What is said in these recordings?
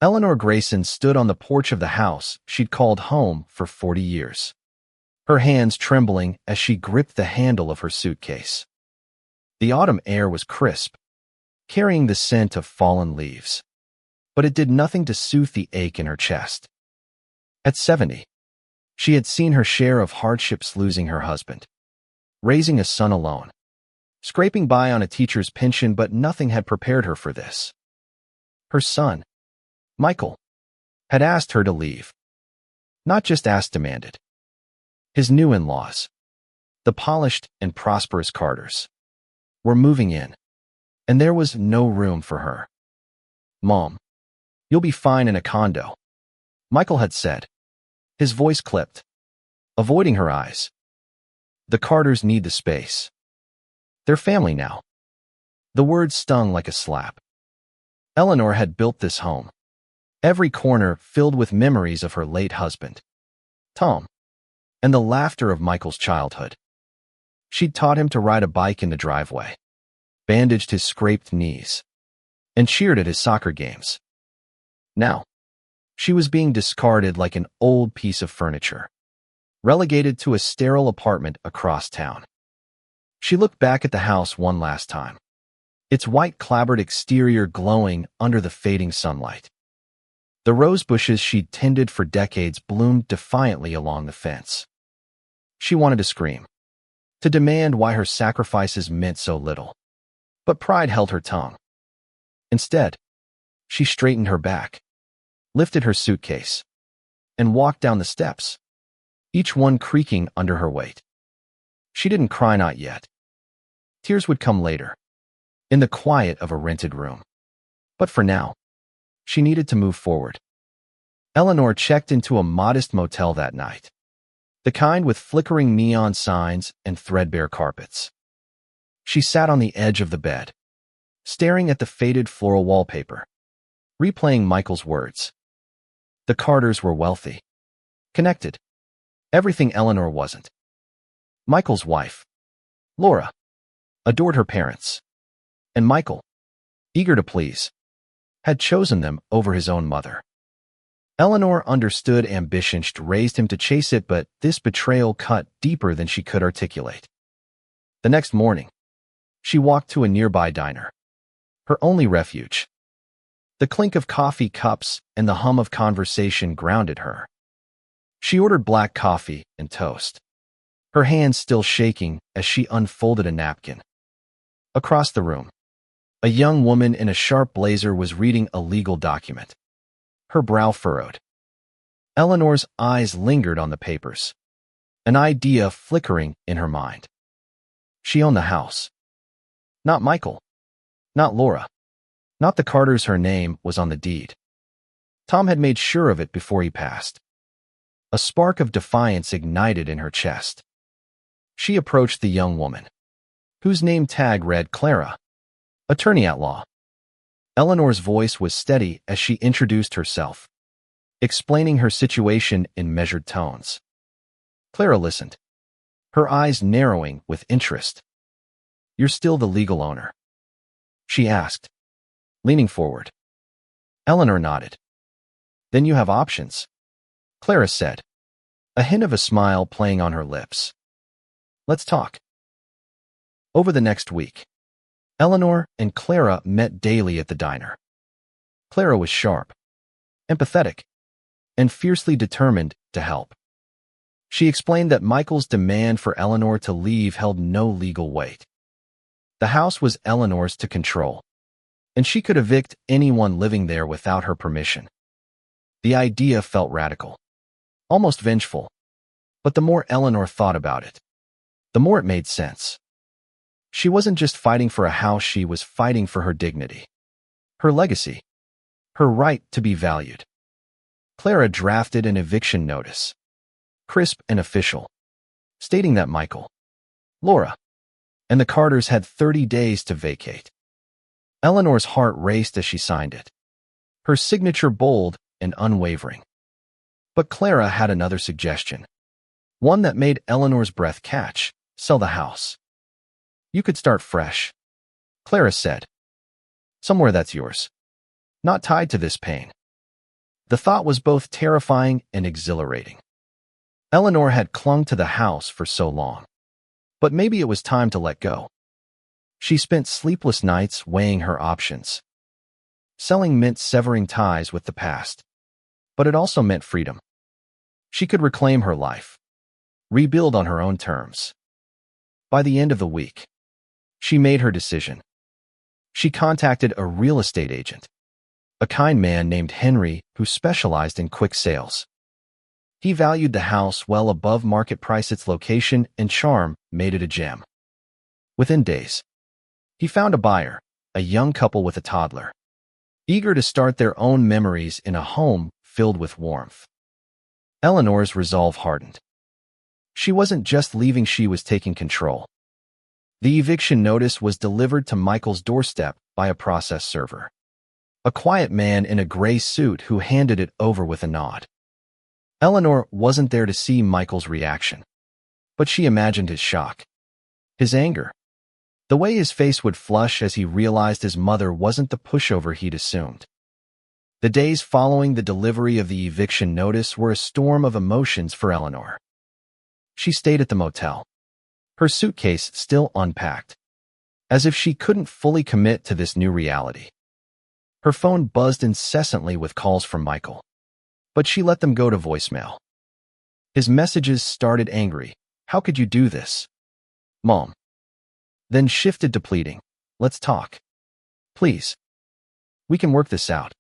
Eleanor Grayson stood on the porch of the house she'd called home for 40 years, her hands trembling as she gripped the handle of her suitcase. The autumn air was crisp, carrying the scent of fallen leaves, but it did nothing to soothe the ache in her chest. At 70, she had seen her share of hardships, losing her husband, raising a son alone, scraping by on a teacher's pension, but nothing had prepared her for this. Her son, Michael, had asked her to leave. Not just asked, demanded. His new in-laws, the polished and prosperous Carters, were moving in, and there was no room for her. "Mom, you'll be fine in a condo," Michael had said, his voice clipped, avoiding her eyes. "The Carters need the space. They're family now." The words stung like a slap. Eleanor had built this home, every corner filled with memories of her late husband, Tom, and the laughter of Michael's childhood. She'd taught him to ride a bike in the driveway, bandaged his scraped knees, and cheered at his soccer games. Now, she was being discarded like an old piece of furniture, relegated to a sterile apartment across town. She looked back at the house one last time, its white clapboard exterior glowing under the fading sunlight. The rose bushes she'd tended for decades bloomed defiantly along the fence. She wanted to scream, to demand why her sacrifices meant so little, but pride held her tongue. Instead, she straightened her back, lifted her suitcase, and walked down the steps, each one creaking under her weight. She didn't cry, not yet. Tears would come later, in the quiet of a rented room. But for now, she needed to move forward. Eleanor checked into a modest motel that night, the kind with flickering neon signs and threadbare carpets. She sat on the edge of the bed, staring at the faded floral wallpaper, replaying Michael's words. The Carters were wealthy, connected, everything Eleanor wasn't. Michael's wife, Laura, adored her parents, and Michael, eager to please, had chosen them over his own mother. Eleanor understood ambition raised him to chase it, but this betrayal cut deeper than she could articulate. The next morning, she walked to a nearby diner, her only refuge. The clink of coffee cups and the hum of conversation grounded her. She ordered black coffee and toast, her hands still shaking as she unfolded a napkin. Across the room, a young woman in a sharp blazer was reading a legal document, her brow furrowed. Eleanor's eyes lingered on the papers, an idea flickering in her mind. She owned the house. Not Michael. Not Laura. Not the Carters. Her name was on the deed. Tom had made sure of it before he passed. A spark of defiance ignited in her chest. She approached the young woman, whose name tag read Clara, attorney at law. Eleanor's voice was steady as she introduced herself, explaining her situation in measured tones. Clara listened, her eyes narrowing with interest. "You're still the legal owner?" she asked, leaning forward. Eleanor nodded. "Then you have options," Clara said, a hint of a smile playing on her lips. "Let's talk." Over the next week, Eleanor and Clara met daily at the diner. Clara was sharp, empathetic, and fiercely determined to help. She explained that Michael's demand for Eleanor to leave held no legal weight. The house was Eleanor's to control, and she could evict anyone living there without her permission. The idea felt radical, almost vengeful, but the more Eleanor thought about it, the more it made sense. She wasn't just fighting for a house, she was fighting for her dignity, her legacy, her right to be valued. Clara drafted an eviction notice, crisp and official, stating that Michael, Laura, and the Carters had 30 days to vacate. Eleanor's heart raced as she signed it, her signature bold and unwavering. But Clara had another suggestion, one that made Eleanor's breath catch: sell the house. "You could start fresh," Clara said. "Somewhere that's yours, not tied to this pain." The thought was both terrifying and exhilarating. Eleanor had clung to the house for so long. But maybe it was time to let go. She spent sleepless nights weighing her options. Selling meant severing ties with the past, but it also meant freedom. She could reclaim her life, rebuild on her own terms. By the end of the week, she made her decision. She contacted a real estate agent, a kind man named Henry who specialized in quick sales. He valued the house well above market price. Its location and charm made it a gem. Within days, he found a buyer, a young couple with a toddler, eager to start their own memories in a home filled with warmth. Eleanor's resolve hardened. She wasn't just leaving, she was taking control. The eviction notice was delivered to Michael's doorstep by a process server, a quiet man in a gray suit who handed it over with a nod. Eleanor wasn't there to see Michael's reaction, but she imagined his shock, his anger, the way his face would flush as he realized his mother wasn't the pushover he'd assumed. The days following the delivery of the eviction notice were a storm of emotions for Eleanor. She stayed at the motel, her suitcase still unpacked, as if she couldn't fully commit to this new reality. Her phone buzzed incessantly with calls from Michael, but she let them go to voicemail. His messages started angry. "How could you do this, Mom?" Then shifted to pleading. "Let's talk. Please. We can work this out."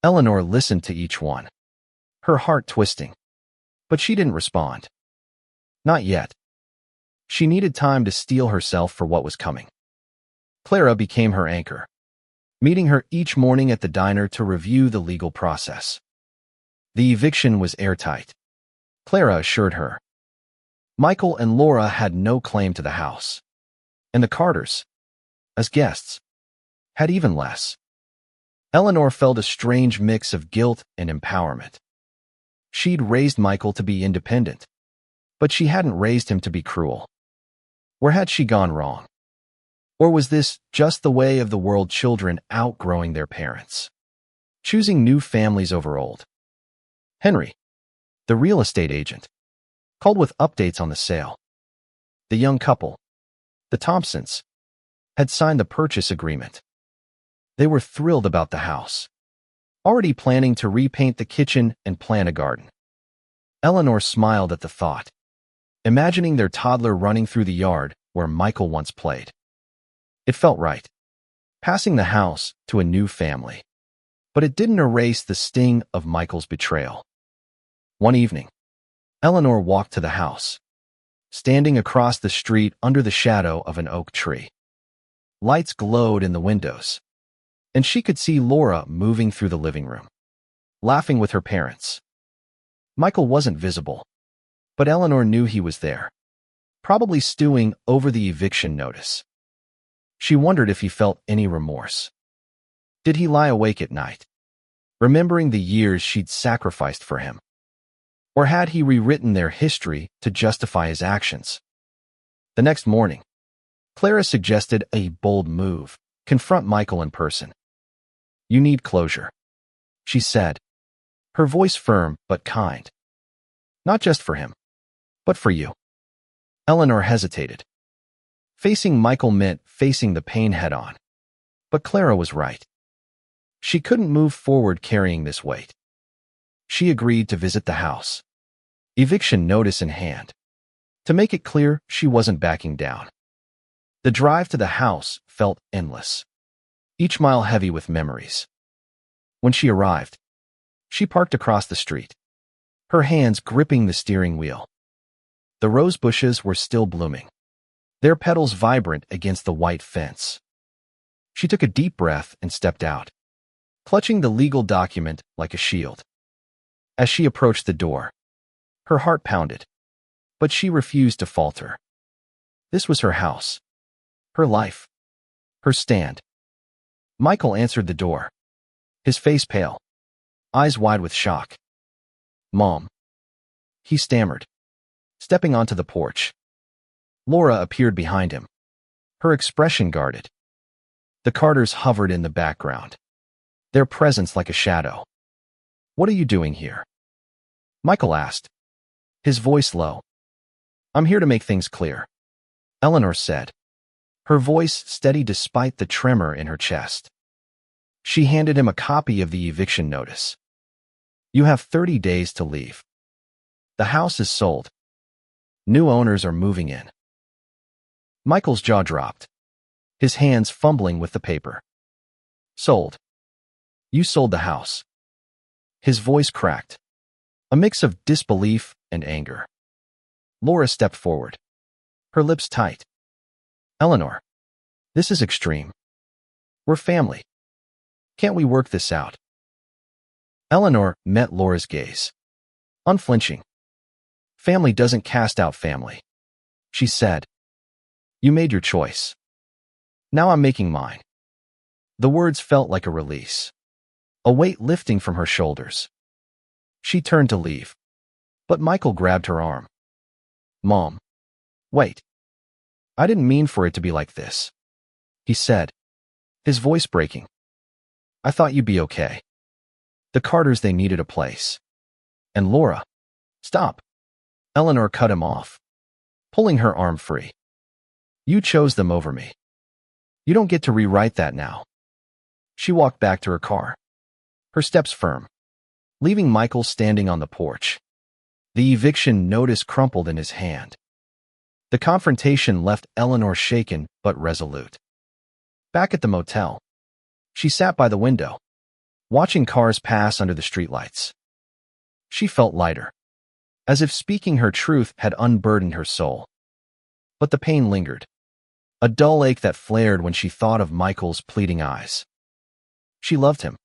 Eleanor listened to each one, her heart twisting, but she didn't respond. Not yet. She needed time to steel herself for what was coming. Clara became her anchor, meeting her each morning at the diner to review the legal process. The eviction was airtight, Clara assured her. Michael and Laura had no claim to the house, and the Carters, as guests, had even less. Eleanor felt a strange mix of guilt and empowerment. She'd raised Michael to be independent, but she hadn't raised him to be cruel. Where had she gone wrong? Or was this just the way of the world, children outgrowing their parents, choosing new families over old? Henry, the real estate agent, called with updates on the sale. The young couple, the Thompsons, had signed the purchase agreement. They were thrilled about the house, already planning to repaint the kitchen and plant a garden. Eleanor smiled at the thought, imagining their toddler running through the yard where Michael once played. It felt right, passing the house to a new family. But it didn't erase the sting of Michael's betrayal. One evening, Eleanor walked to the house, standing across the street under the shadow of an oak tree. Lights glowed in the windows, and she could see Laura moving through the living room, laughing with her parents. Michael wasn't visible, but Eleanor knew he was there, probably stewing over the eviction notice. She wondered if he felt any remorse. Did he lie awake at night, remembering the years she'd sacrificed for him? Or had he rewritten their history to justify his actions? The next morning, Clara suggested a bold move: confront Michael in person. "You need closure," she said, her voice firm but kind. "Not just for him, but for you." Eleanor hesitated. Facing Michael meant facing the pain head-on. But Clara was right. She couldn't move forward carrying this weight. She agreed to visit the house, eviction notice in hand. To make it clear, she wasn't backing down. The drive to the house felt endless, each mile heavy with memories. When she arrived, she parked across the street, her hands gripping the steering wheel. The rose bushes were still blooming, their petals vibrant against the white fence. She took a deep breath and stepped out, clutching the legal document like a shield. As she approached the door, her heart pounded, but she refused to falter. This was her house, her life, her stand. Michael answered the door, his face pale, eyes wide with shock. "Mom," he stammered, stepping onto the porch. Laura appeared behind him, her expression guarded. The Carters hovered in the background, their presence like a shadow. What are you doing here? Michael asked, his voice low. I'm here to make things clear, Eleanor said, her voice steady despite the tremor in her chest. She handed him a copy of the eviction notice. You have 30 days to leave. The house is sold. New owners are moving in. Michael's jaw dropped, his hands fumbling with the paper. Sold. You sold the house. His voice cracked, a mix of disbelief and anger. Laura stepped forward, her lips tight. Eleanor, this is extreme. We're family. Can't we work this out? Eleanor met Laura's gaze, unflinching. Family doesn't cast out family, she said. You made your choice. Now I'm making mine. The words felt like a release, a weight lifting from her shoulders. She turned to leave, but Michael grabbed her arm. Mom, wait. I didn't mean for it to be like this, he said, his voice breaking. I thought you'd be okay. The Carters, they needed a place. And Laura, stop. Eleanor cut him off, pulling her arm free. You chose them over me. You don't get to rewrite that now. She walked back to her car, her steps firm, leaving Michael standing on the porch. The eviction notice crumpled in his hand. The confrontation left Eleanor shaken but resolute. Back at the motel, she sat by the window, watching cars pass under the streetlights. She felt lighter, as if speaking her truth had unburdened her soul. But the pain lingered, a dull ache that flared when she thought of Michael's pleading eyes. She loved him,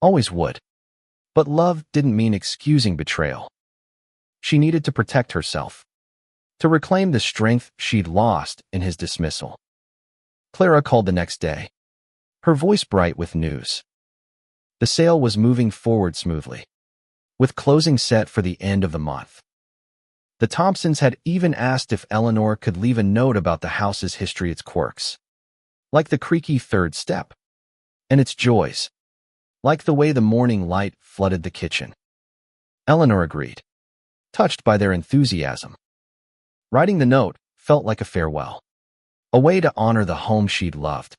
always would, but love didn't mean excusing betrayal. She needed to protect herself, to reclaim the strength she'd lost in his dismissal. Clara called the next day, her voice bright with news. The sale was moving forward smoothly, with closing set for the end of the month. The Thompsons had even asked if Eleanor could leave a note about the house's history, its quirks, like the creaky third step, and its joys, like the way the morning light flooded the kitchen. Eleanor agreed, touched by their enthusiasm. Writing the note felt like a farewell, a way to honor the home she'd loved.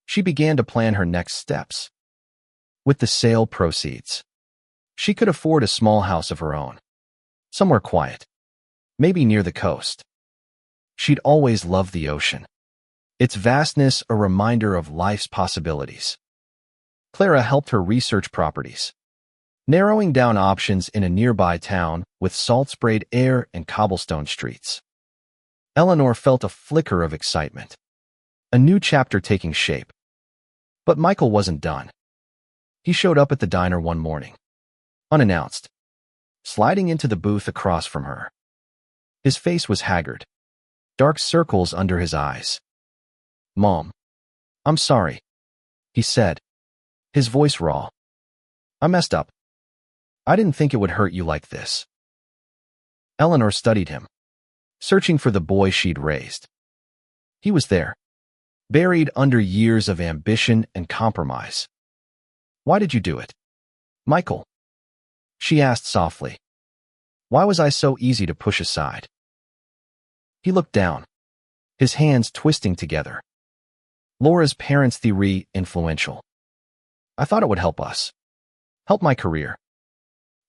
She began to plan her next steps. With the sale proceeds, she could afford a small house of her own, somewhere quiet, maybe near the coast. She'd always loved the ocean, its vastness a reminder of life's possibilities. Clara helped her research properties, narrowing down options in a nearby town with salt-sprayed air and cobblestone streets. Eleanor felt a flicker of excitement, a new chapter taking shape. But Michael wasn't done. He showed up at the diner one morning, unannounced, sliding into the booth across from her. His face was haggard, dark circles under his eyes. Mom, I'm sorry, he said, his voice raw. I messed up. I didn't think it would hurt you like this. Eleanor studied him, searching for the boy she'd raised. He was there, buried under years of ambition and compromise. Why did you do it, Michael? She asked softly. Why was I so easy to push aside? He looked down, his hands twisting together. Laura's parents' theory influential. I thought it would help us, help my career.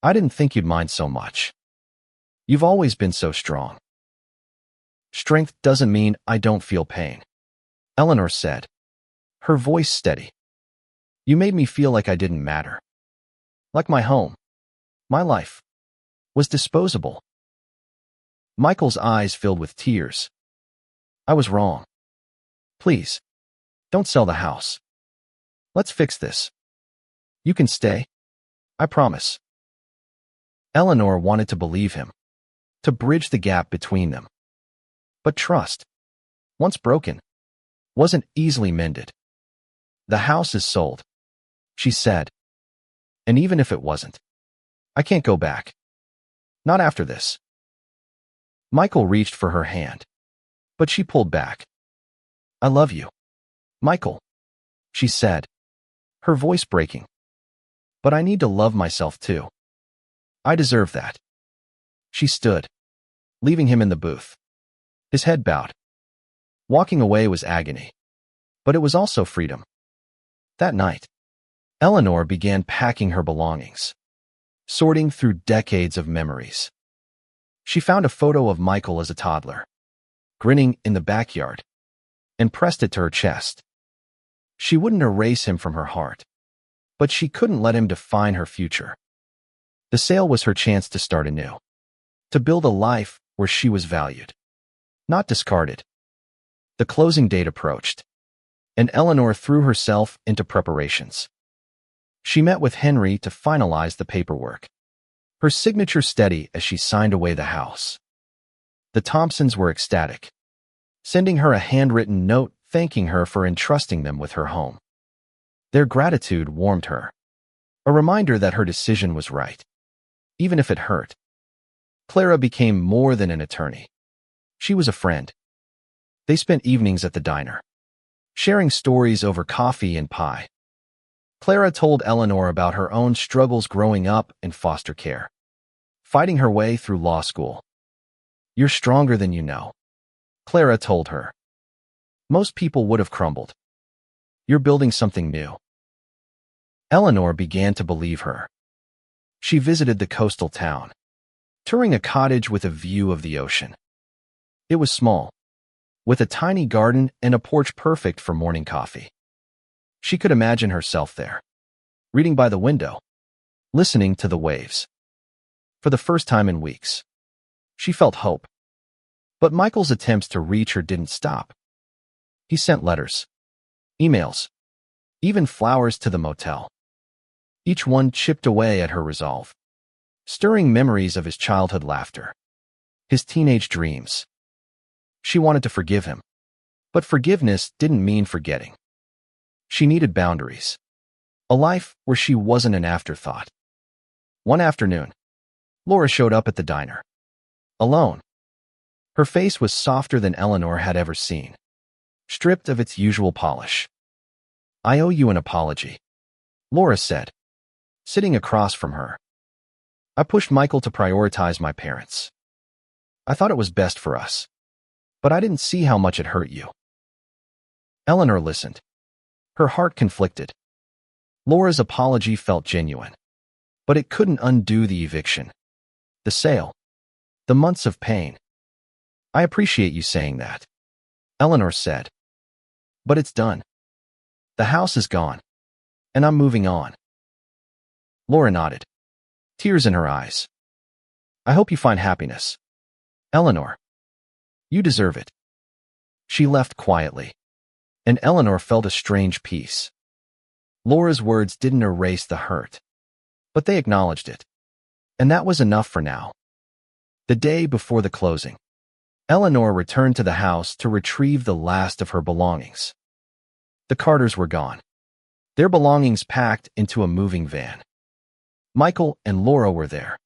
I didn't think you'd mind so much. You've always been so strong. Strength doesn't mean I don't feel pain, Eleanor said, her voice steady. You made me feel like I didn't matter. Like my home, my life, was disposable. Michael's eyes filled with tears. I was wrong. Please, don't sell the house. Let's fix this. You can stay. I promise. Eleanor wanted to believe him, to bridge the gap between them. But trust, once broken, wasn't easily mended. The house is sold, she said. And even if it wasn't, I can't go back. Not after this. Michael reached for her hand, but she pulled back. I love you, Michael, she said, her voice breaking. But I need to love myself too. I deserve that. She stood, leaving him in the booth. His head bowed. Walking away was agony. But it was also freedom. That night, Eleanor began packing her belongings, sorting through decades of memories. She found a photo of Michael as a toddler, grinning in the backyard, and pressed it to her chest. She wouldn't erase him from her heart, but she couldn't let him define her future. The sale was her chance to start anew, to build a life where she was valued, not discarded. The closing date approached, and Eleanor threw herself into preparations. She met with Henry to finalize the paperwork, her signature steady as she signed away the house. The Thompsons were ecstatic, sending her a handwritten note thanking her for entrusting them with her home. Their gratitude warmed her, a reminder that her decision was right, even if it hurt. Clara became more than an attorney. She was a friend. They spent evenings at the diner, sharing stories over coffee and pie. Clara told Eleanor about her own struggles growing up in foster care, fighting her way through law school. "You're stronger than you know," Clara told her. "Most people would have crumbled. You're building something new." Eleanor began to believe her. She visited the coastal town, touring a cottage with a view of the ocean. It was small, with a tiny garden and a porch perfect for morning coffee. She could imagine herself there, reading by the window, listening to the waves. For the first time in weeks, she felt hope. But Michael's attempts to reach her didn't stop. He sent letters, emails, even flowers to the motel. Each one chipped away at her resolve, stirring memories of his childhood laughter, his teenage dreams. She wanted to forgive him, but forgiveness didn't mean forgetting. She needed boundaries, a life where she wasn't an afterthought. One afternoon, Laura showed up at the diner, alone. Her face was softer than Eleanor had ever seen, stripped of its usual polish. "I owe you an apology," Laura said, sitting across from her. "I pushed Michael to prioritize my parents. I thought it was best for us, but I didn't see how much it hurt you." Eleanor listened, her heart conflicted. Laura's apology felt genuine, but it couldn't undo the eviction, the sale, the months of pain. "I appreciate you saying that," Eleanor said, "but it's done. The house is gone, and I'm moving on." Laura nodded, tears in her eyes. "I hope you find happiness, Eleanor. You deserve it." She left quietly, and Eleanor felt a strange peace. Laura's words didn't erase the hurt, but they acknowledged it, and that was enough for now. The day before the closing, Eleanor returned to the house to retrieve the last of her belongings. The Carters were gone, their belongings packed into a moving van. Michael and Laura were there,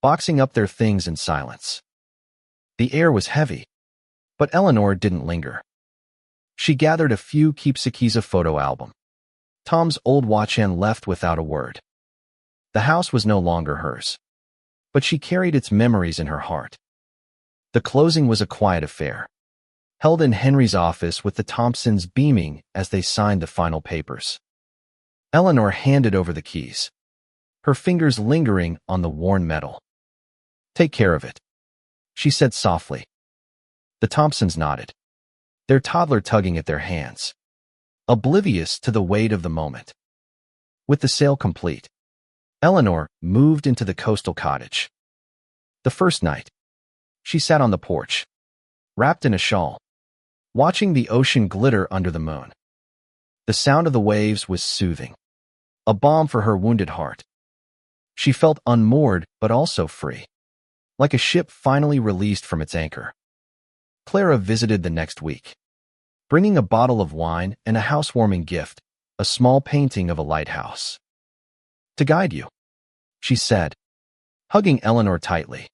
boxing up their things in silence. The air was heavy, but Eleanor didn't linger. She gathered a few keepsakes, a photo album, Tom's old watch, and left without a word. The house was no longer hers, but she carried its memories in her heart. The closing was a quiet affair, held in Henry's office with the Thompsons beaming as they signed the final papers. Eleanor handed over the keys, her fingers lingering on the worn metal. "Take care of it," she said softly. The Thompsons nodded, their toddler tugging at their hands, oblivious to the weight of the moment. With the sale complete, Eleanor moved into the coastal cottage. The first night, she sat on the porch, wrapped in a shawl, watching the ocean glitter under the moon. The sound of the waves was soothing, a balm for her wounded heart. She felt unmoored but also free, like a ship finally released from its anchor. Clara visited the next week, bringing a bottle of wine and a housewarming gift, a small painting of a lighthouse. "To guide you," she said, hugging Eleanor tightly.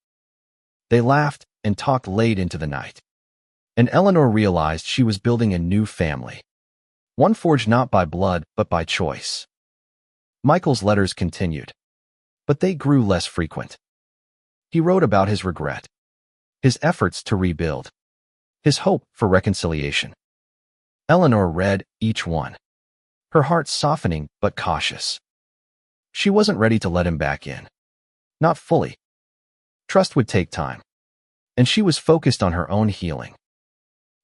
They laughed and talked late into the night, and Eleanor realized she was building a new family, one forged not by blood but by choice. Michael's letters continued, but they grew less frequent. He wrote about his regret, his efforts to rebuild, his hope for reconciliation. Eleanor read each one, her heart softening but cautious. She wasn't ready to let him back in. Not fully. Trust would take time, and she was focused on her own healing.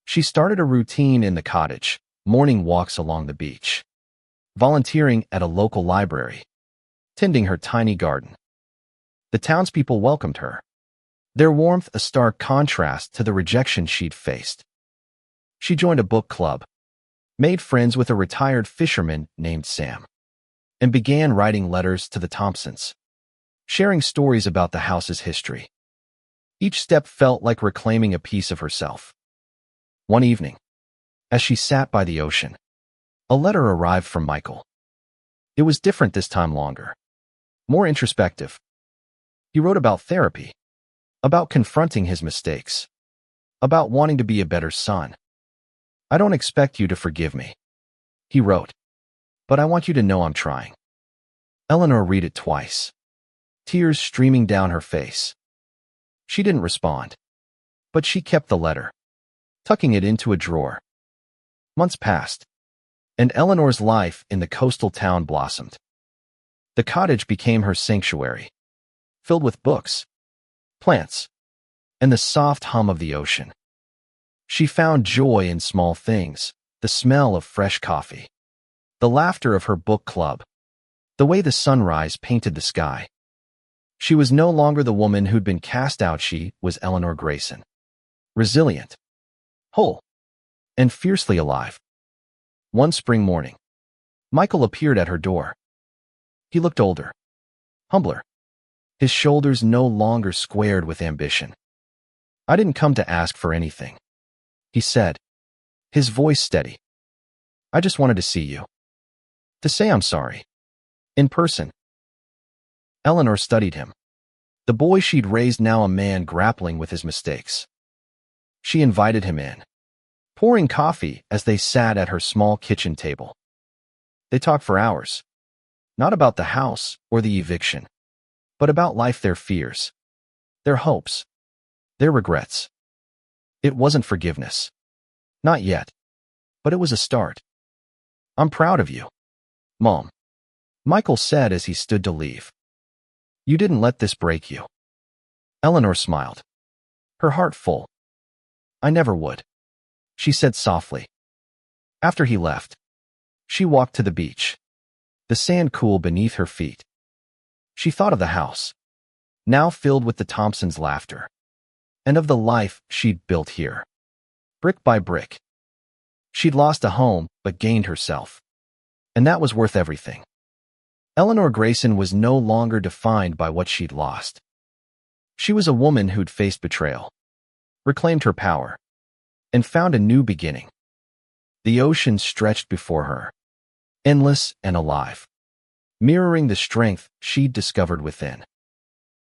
She started a routine in the cottage, morning walks along the beach, volunteering at a local library, tending her tiny garden. The townspeople welcomed her, their warmth a stark contrast to the rejection she'd faced. She joined a book club, made friends with a retired fisherman named Sam, and began writing letters to the Thompsons, sharing stories about the house's history. Each step felt like reclaiming a piece of herself. One evening, as she sat by the ocean, a letter arrived from Michael. It was different this time, longer, more introspective. He wrote about therapy, about confronting his mistakes, about wanting to be a better son. "I don't expect you to forgive me," he wrote, "but I want you to know I'm trying." Eleanor read it twice, tears streaming down her face. She didn't respond, but she kept the letter, tucking it into a drawer. Months passed, and Eleanor's life in the coastal town blossomed. The cottage became her sanctuary, filled with books, plants, and the soft hum of the ocean. She found joy in small things, the smell of fresh coffee, the laughter of her book club, the way the sunrise painted the sky. She was no longer the woman who'd been cast out. She was Eleanor Grayson, resilient, whole, and fiercely alive. One spring morning, Michael appeared at her door. He looked older, humbler, his shoulders no longer squared with ambition. "I didn't come to ask for anything," he said, his voice steady. "I just wanted to see you, to say I'm sorry, in person." Eleanor studied him, the boy she'd raised, now a man grappling with his mistakes. She invited him in, pouring coffee as they sat at her small kitchen table. They talked for hours, not about the house or the eviction, but about life, their fears, their hopes, their regrets. It wasn't forgiveness. Not yet. But it was a start. "I'm proud of you, Mom," Michael said as he stood to leave. "You didn't let this break you." Eleanor smiled, her heart full. "I never would," she said softly. After he left, she walked to the beach, the sand cool beneath her feet. She thought of the house, now filled with the Thompsons' laughter, and of the life she'd built here, brick by brick. She'd lost a home, but gained herself, and that was worth everything. Eleanor Grayson was no longer defined by what she'd lost. She was a woman who'd faced betrayal, reclaimed her power, and found a new beginning. The ocean stretched before her, endless and alive, mirroring the strength she'd discovered within.